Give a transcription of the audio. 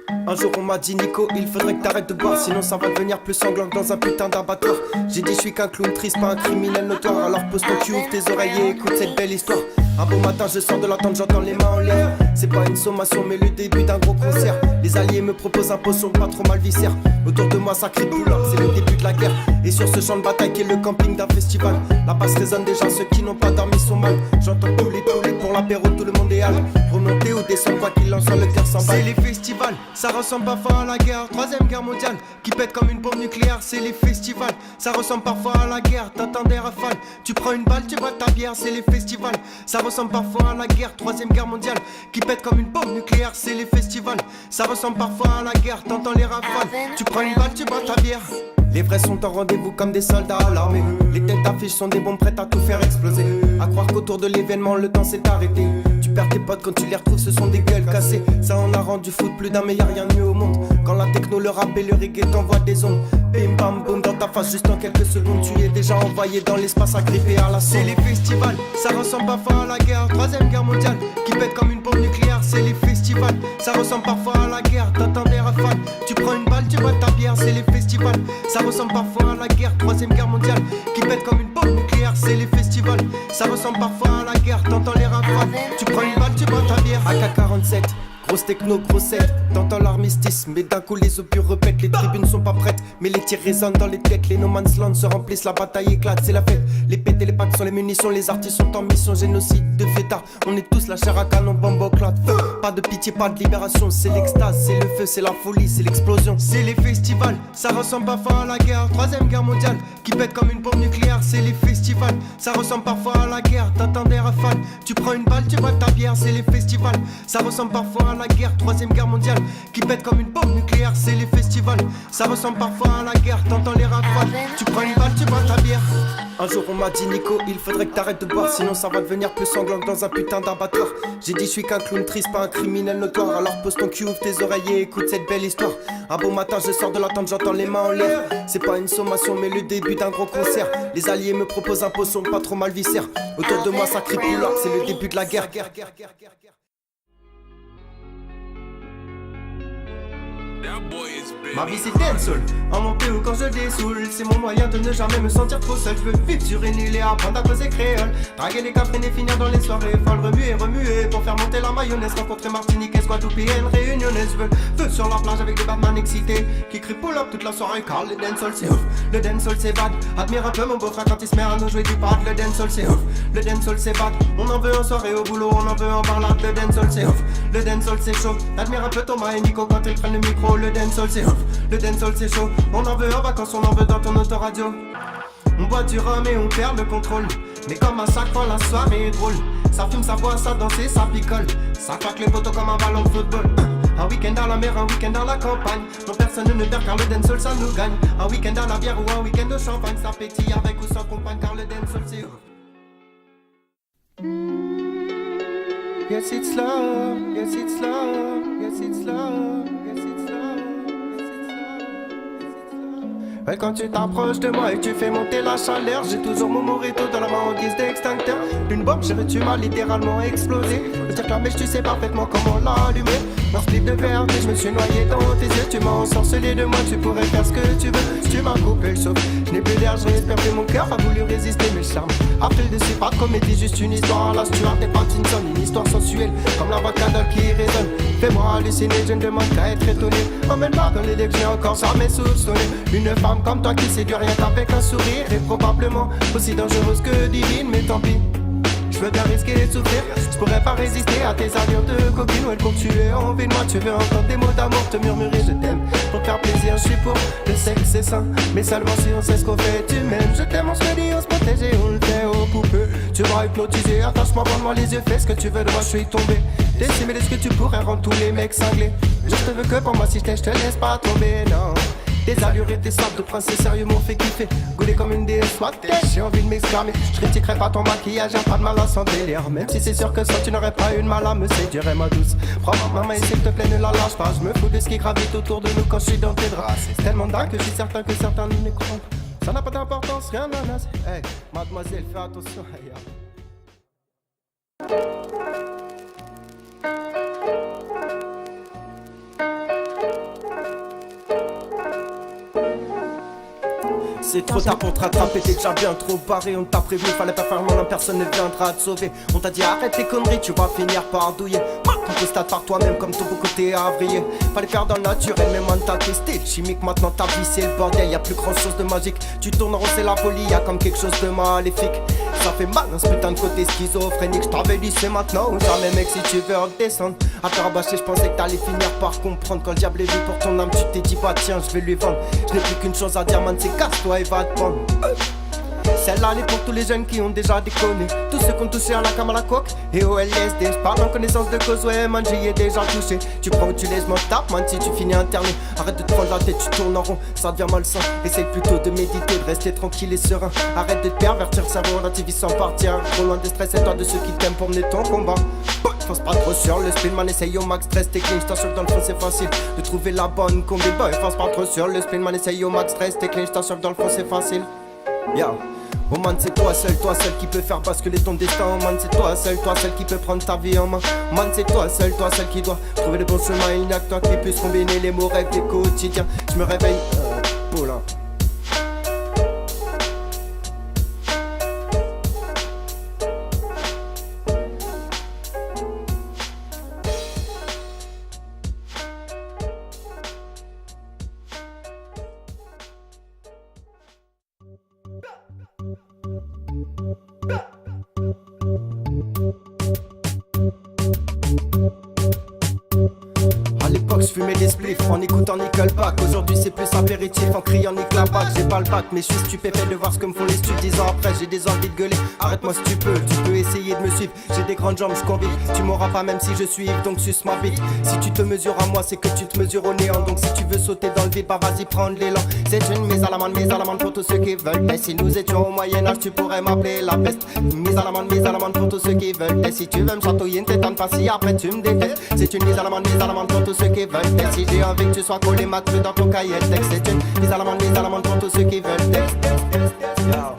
Un jour on m'a dit Nico, il faudrait que t'arrêtes de boire, sinon ça va devenir plus sanglant que dans un putain d'abattoir. J'ai dit je suis qu'un clown triste, pas un criminel notoire. Alors pose ton cul, ouvre tes oreilles et écoute cette belle histoire. Un beau matin je sors de la tente, j'entends les mains en l'air. C'est pas une sommation mais le début d'un gros concert. Les alliés me proposent un potion pas trop mal viscère. Autour de moi ça crie pull-up, c'est le début de la guerre. Et sur ce champ de bataille qui est le camping d'un festival, la basse résonne déjà, ceux qui n'ont pas dormi sont mal. J'entends tous les pour l'apéro, tout le monde est hal. Remonter ou descendre, quoi qu'il en soit, le cœur s'emballe. C'est les festivals, ça ressemble parfois à la guerre. Troisième guerre mondiale, qui pète comme une bombe nucléaire. C'est les festivals, ça ressemble parfois à la guerre. T'entends des rafales, tu prends une balle, tu bois ta bière. C'est les festivals, ça ressemble parfois à la guerre. Troisième guerre mondiale, qui pète comme une bombe nucléaire. C'est les festivals, ça ressemble parfois à la guerre. T'entends les rafales, tu prends une balle, tu bois ta bière. Les vrais sont en rendez-vous comme des soldats à l'armée. Les têtes d'affiche sont des bombes prêtes à tout faire exploser. À croire qu'autour de l'événement le temps s'est arrêté. Tu perds tes potes quand tu les retrouves, ce sont des gueules cassées. Ça en a rendu fou plus d'un, mais y'a rien de mieux au monde. Quand la techno, le rap et le reggae t'envoient des ondes. Bim bam boum dans ta face juste en quelques secondes. Tu es déjà envoyé dans l'espace agrippé à la sonde. C'est les festivals, ça ressemble parfois à la guerre. Troisième guerre mondiale, qui pète comme une bombe nucléaire. C'est les festivals, ça ressemble parfois à la guerre. T'entends des rafales, tu prends une balle, tu bois ta bière. C'est les festivals, ça ressemble parfois à la guerre. Troisième guerre mondiale, qui pète comme une bombe nucléaire. C'est les festivals, ça ressemble parfois à la guerre. T'entends les rafales, tu prends une balle, tu bois ta bière. AK-47, grosse techno, grossette, t'entends l'armistice, mais d'un coup les obus répètent. Les tribunes sont pas prêtes, mais les tirs résonnent dans les têtes. Les no man's land se remplissent, la bataille éclate, c'est la fête. Les pètes et les packs sont les munitions, les artistes sont en mission. Génocide de fêtard, on est tous la chair à canon, bombe clate. Pas de pitié, pas de libération, c'est l'extase, c'est le feu, c'est la folie, c'est l'explosion. C'est les festivals, ça ressemble parfois à la guerre. Troisième guerre mondiale, qui pète comme une bombe nucléaire. C'est les festivals, ça ressemble parfois à la guerre. T'entends des rafales, tu prends une balle, tu bois ta bière. C'est les festivals, ça ressemble parfois à la guerre. Troisième guerre mondiale, qui pète comme une bombe nucléaire. C'est les festivals, ça ressemble parfois à la guerre. T'entends les rafales, tu prends une balle, tu bois ta bière. Un jour on m'a dit Nico, il faudrait que t'arrêtes de boire, sinon ça va devenir plus sanglant que dans un putain d'abattoir. J'ai dit je suis qu'un clown triste, pas un criminel notoire. Alors pose ton cul, ouvre tes oreilles et écoute cette belle histoire. Un beau matin je sors de la tente, j'entends les mains en l'air. C'est pas une sommation mais le début d'un gros concert. Les alliés me proposent un potion pas trop mal viscère. Autour de moi ça crie pull-up, c'est le début de la guerre. Ma vie c'est dancehall, en montée ou quand je dessoule. C'est mon moyen de ne jamais me sentir trop seul. Je veux vivre sur une île et apprendre à causer créole. Draguer les cafés et finir dans les soirées folles. Remuer pour faire monter la mayonnaise. Rencontrer Martinique, Guadeloupéenne, réunionnaise. Feu sur la plage avec des Batman excités qui crient pull up toute la soirée car le dancehall c'est ouf. Le dancehall c'est bad, admire un peu mon beau-frère quand il se met à nous jouer du pad. Le dancehall c'est ouf, le dancehall c'est bad. On en veut en soirée au boulot, on en veut en balade. Le dancehall c'est ouf, le dancehall c'est chaud. Admire un peu Thomas et Nico quand ils prennent le micro. Le dancehall c'est ouf, le dancehall c'est chaud. On en veut en vacances, on en veut dans ton autoradio. On boit du rhum et on perd le contrôle. Mais comme à chaque fois la soirée est drôle. Ça fume, ça boit, ça danse et ça picole. Ça claque les poteaux comme un ballon de football. Un week-end à la mer, un week-end dans la campagne. Non personne ne perd car le dancehall ça nous gagne. Un week-end à la bière ou un week-end de champagne. Ça pétille avec ou sans compagne car le dancehall c'est ouf. Yes it's love, yes it's love, yes it's love, yes it's love. Et quand tu t'approches de moi et tu fais monter la chaleur, j'ai toujours mon morito dans la main en guise d'extincteur. Une bombe chérie, tu m'as littéralement explosé. Le dire que la mèche, tu sais parfaitement comment l'allumer. Un split de verre, et je me suis noyé dans tes yeux. Tu m'as ensorcelé de moi, tu pourrais faire ce que tu veux. Tu m'as coupé le souffle, je n'ai plus d'air, je respire plus. Mon cœur a voulu résister, mais le charme après le dessus, pas de comédie, juste une histoire à la Stuart et Pattinson. Une histoire sensuelle, comme la voix cadavre qui résonne. Fais-moi halluciner, je ne demande qu'à être étonné. Emmène-moi dans les dès que j'ai encore jamais soupçonné. Une femme comme toi qui séduit rien qu'avec un sourire. Et probablement aussi dangereuse que divine, mais tant pis. Je veux bien risquer de souffrir. Je pourrais pas résister à tes allures de coquine. Où elle compte tuer envie de moi. Tu veux entendre des mots d'amour, te murmurer je t'aime. Pour te faire plaisir, je suis pour le sexe, c'est sain. Mais seulement si on sait ce qu'on fait, tu m'aimes. Je t'aime, on se le dit, on se protège et on le fait au poupeux. Tu vas hypnotiser, attache-moi, prends-moi les yeux, fais ce que tu veux de moi, je suis tombé. Décimer de ce que tu pourrais rendre tous les mecs cinglés. Je te veux que pour moi, si je t'aime, je te laisse pas tomber, non. Tes allures et tes sortes de princesse sérieux m'ont fait kiffer. Gouler comme une déesse, soit j'ai envie de m'exclamer. Je critiquerai pas ton maquillage, y'a pas de mal à s'en délire. Même si c'est sûr que ça tu n'aurais pas eu de mal à me séduire, ma douce. Prends ma main et s'il te plaît ne la lâche pas. Je me fous de ce qui gravite autour de nous quand je suis dans tes draps. C'est tellement dingue que je suis certain que certains ne croient. Ça n'a pas d'importance, rien n'en a. Hey, mademoiselle, fais attention. C'est trop tard pour te rattraper, t'es déjà bien trop barré. On t'a prévenu, fallait pas faire malin, personne ne viendra te sauver. On t'a dit arrête les conneries, tu vas finir par douiller. Ton constate par toi-même comme ton beau côté avrillé. Fallait faire dans le naturel, mais man t'as testé. Chimique, maintenant ta vie c'est le bordel, y'a plus grand chose de magique. Tu tournes en rond, c'est la folie, y'a comme quelque chose de maléfique. Ça fait mal, ce putain de côté schizophrénique. J't'avais dit c'est maintenant ou jamais mec si tu veux redescendre. À te rabâcher, j'pensais que t'allais finir par comprendre. Quand le diable est vu pour ton âme, tu t'es dit bah tiens je vais lui vendre. Je n'ai plus qu'une chose à dire man, c'est casse-toi et va te prendre. Celle-là, elle est pour tous les jeunes qui ont déjà déconné. Tous ceux qui ont touché à la cam à la coque et au LSD. J'parle en connaissance de cause, ouais man, j'y ai déjà touché. Tu prends ou tu laisses, moi tape man si tu finis interné. Arrête de te prendre la tête, tu tournes en rond, ça devient malsain. Essaye plutôt de méditer, de rester tranquille et serein. Arrête de te pervertir le cerveau, relativise sans partir. Trop loin des stress et toi de ceux qui t'aiment pour mener ton combat. Fonce pas trop sur le spin man, essaye au max, stress t'es clean. J't'assure que dans le fond c'est facile de trouver la bonne combi. Boy, fonce pas trop sur le spin man, essaye au max, stress t'es clean. J't'assure que dans le fond c'est facile. Yeah. Oh man c'est toi seul qui peut faire basculer ton destin. Oh man c'est toi seul qui peut prendre ta vie en main. Man c'est toi seul qui doit trouver le bon chemin. Il n'y a que toi qui puisse combiner les mots rêves des quotidiens. Je me réveille, Paulin. À l'époque je fumais des spliffs en écoutant Nickelback. Aujourd'hui c'est plus apéritif en criant Nickelback. J'ai pas le bac mais je suis stupéfait de voir ce que me font les studs. 10 ans après j'ai des envies de gueuler. Arrête-moi si tu peux essayer de me suivre. J'ai des grandes jambes, je convive. Tu m'auras pas même si je suis ivre, donc suce ma bite. Si tu te mesures à moi c'est que tu te mesures au néant. Donc si tu veux sauter dans le vide, bah vas-y prendre l'élan. C'est une mise à l'amende pour tous ceux qui veulent. Et si nous étions au Moyen-Âge tu pourrais m'appeler la peste. Mise à l'amende pour tous ceux qui veulent. Et si tu veux me chatouiller, ne t'étonne pas si après tu me détestes. C'est une mise à l'amende pour tous ceux qui veulent. Et si j'ai envie que tu sois collé ma dans ton cahier de texte. C'est une mise à l'amende pour tous ceux qui veulent.